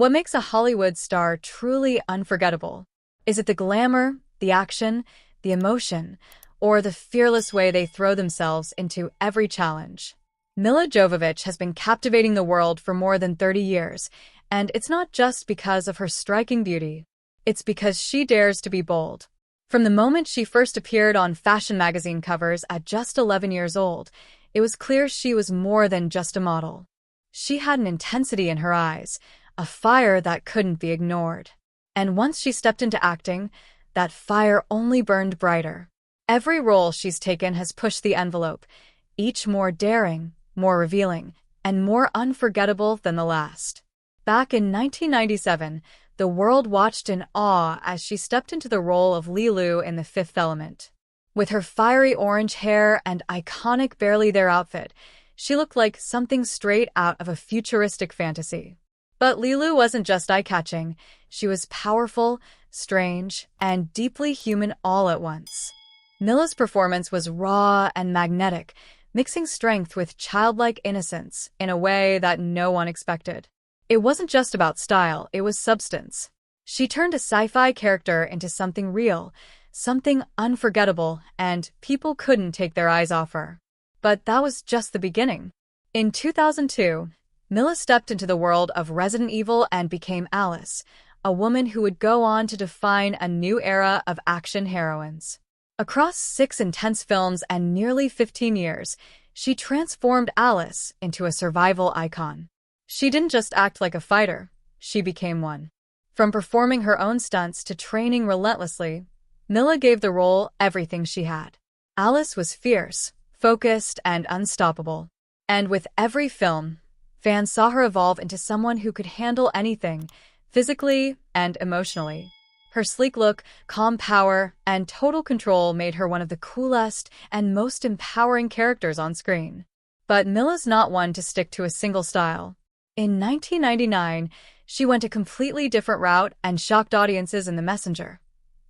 What makes a Hollywood star truly unforgettable? Is it the glamour, the action, the emotion, or the fearless way they throw themselves into every challenge? Milla Jovovich has been captivating the world for more than 30 years, and it's not just because of her striking beauty. It's because she dares to be bold. From the moment she first appeared on fashion magazine covers at just 11 years old, it was clear she was more than just a model. She had an intensity in her eyes, a fire that couldn't be ignored. And once she stepped into acting, that fire only burned brighter. Every role she's taken has pushed the envelope, each more daring, more revealing, and more unforgettable than the last. Back in 1997, the world watched in awe as she stepped into the role of Lilu in The Fifth Element. With her fiery orange hair and iconic Barely There outfit, she looked like something straight out of a futuristic fantasy. But Lilu wasn't just eye-catching. She was powerful, strange, and deeply human all at once. Milla's performance was raw and magnetic, mixing strength with childlike innocence in a way that no one expected. It wasn't just about style, it was substance. She turned a sci-fi character into something real, something unforgettable, and people couldn't take their eyes off her. But that was just the beginning. In 2002, Milla stepped into the world of Resident Evil and became Alice, a woman who would go on to define a new era of action heroines. Across 6 intense films and nearly 15 years, she transformed Alice into a survival icon. She didn't just act like a fighter, she became one. From performing her own stunts to training relentlessly, Milla gave the role everything she had. Alice was fierce, focused, and unstoppable. And with every film, fans saw her evolve into someone who could handle anything, physically and emotionally. Her sleek look, calm power, and total control made her one of the coolest and most empowering characters on screen. But Milla's not one to stick to a single style. In 1999, she went a completely different route and shocked audiences in The Messenger,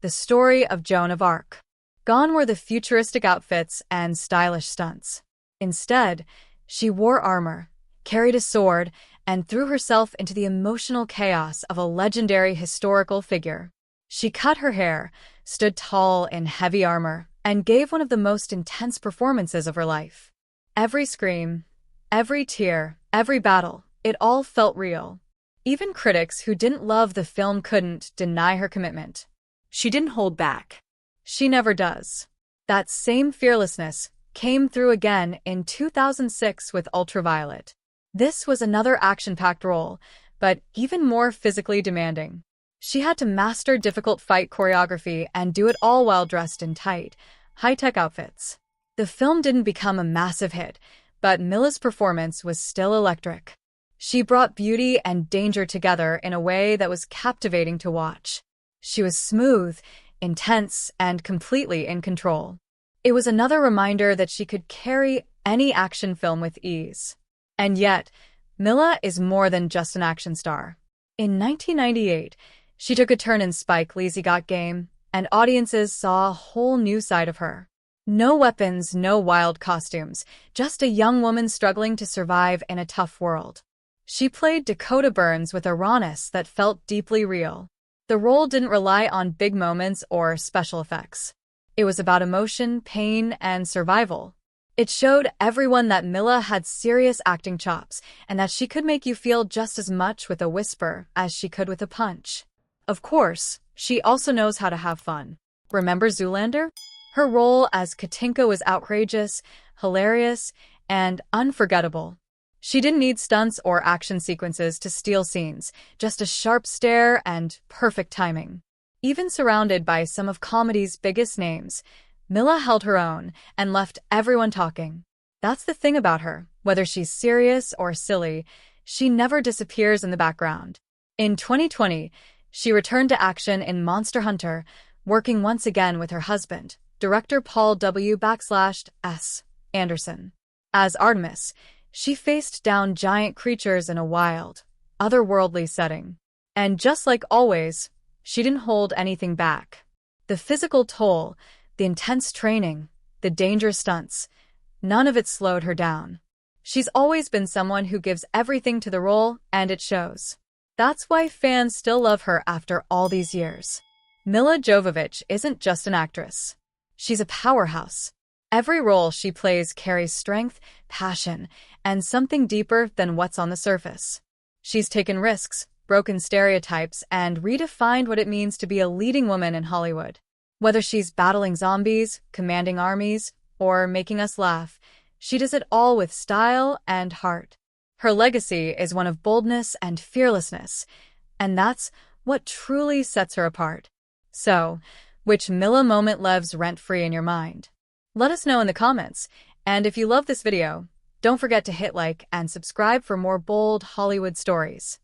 the story of Joan of Arc. Gone were the futuristic outfits and stylish stunts. Instead, she wore armor, carried a sword, and threw herself into the emotional chaos of a legendary historical figure. She cut her hair, stood tall in heavy armor, and gave one of the most intense performances of her life. Every scream, every tear, every battle, it all felt real. Even critics who didn't love the film couldn't deny her commitment. She didn't hold back. She never does. That same fearlessness came through again in 2006 with Ultraviolet. This was another action-packed role, but even more physically demanding. She had to master difficult fight choreography and do it all while dressed in tight, high-tech outfits. The film didn't become a massive hit, but Milla's performance was still electric. She brought beauty and danger together in a way that was captivating to watch. She was smooth, intense, and completely in control. It was another reminder that she could carry any action film with ease. And yet, Milla is more than just an action star. In 1998, she took a turn in Spike Lee's Got Game, and audiences saw a whole new side of her. No weapons, no wild costumes, just a young woman struggling to survive in a tough world. She played Dakota Burns with a rawness that felt deeply real. The role didn't rely on big moments or special effects. It was about emotion, pain, and survival. It showed everyone that Milla had serious acting chops and that she could make you feel just as much with a whisper as she could with a punch. Of course, she also knows how to have fun. Remember Zoolander? Her role as Katinka was outrageous, hilarious, and unforgettable. She didn't need stunts or action sequences to steal scenes, just a sharp stare and perfect timing. Even surrounded by some of comedy's biggest names, Milla held her own and left everyone talking. That's the thing about her. Whether she's serious or silly, she never disappears in the background. In 2020, she returned to action in Monster Hunter, working once again with her husband, director Paul W. /S. Anderson. As Artemis, she faced down giant creatures in a wild, otherworldly setting. And just like always, she didn't hold anything back. The physical toll, the intense training, the dangerous stunts, none of it slowed her down. She's always been someone who gives everything to the role, and it shows. That's why fans still love her after all these years. Milla Jovovich isn't just an actress. She's a powerhouse. Every role she plays carries strength, passion, and something deeper than what's on the surface. She's taken risks, broken stereotypes, and redefined what it means to be a leading woman in Hollywood. Whether she's battling zombies, commanding armies, or making us laugh, she does it all with style and heart. Her legacy is one of boldness and fearlessness, and that's what truly sets her apart. So, which Milla moment lives rent-free in your mind? Let us know in the comments, and if you love this video, don't forget to hit like and subscribe for more bold Hollywood stories.